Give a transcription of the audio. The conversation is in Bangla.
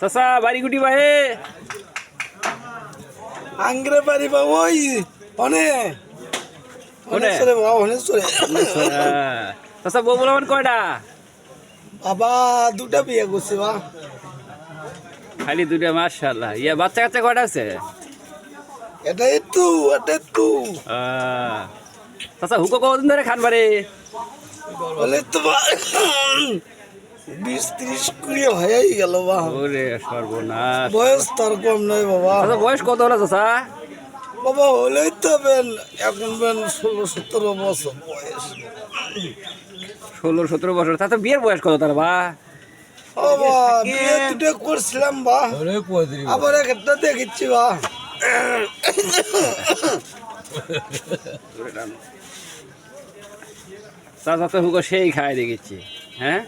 চাচা বাড়ি গুটি বাহে আংরে বাড়ি বা ওই অনেক অনেক চলে বাবা অনেক চলে চাচা বউ বলবেন কয়টা? বাবা দুটা বিয়ে করছে বা খালি দুটা, মাশাআল্লাহ। ইয়া বাচ্চা কাচ্চা কয়টা আছে? এটাই তো চাচা হুকো কতদিন ধরে খান বারে? বলে তো 20-30 হয়ে গেল বা। ওরে সর্বনাশ। বয়স তার কম নয় বাবা। চাচা বয়স কত হলো চাচা? বাবা হলেই তো এখন 16-17 বছর বয়স। 16-17 বছর। তা তো বিয়ের বয়স কত তার বা? বাবা বিয়ে দুটো করছিলাম বা, আবার একটা দেখেছি বা। চাচা তো হুকো সেই খায় দেখেছি। হ্যাঁ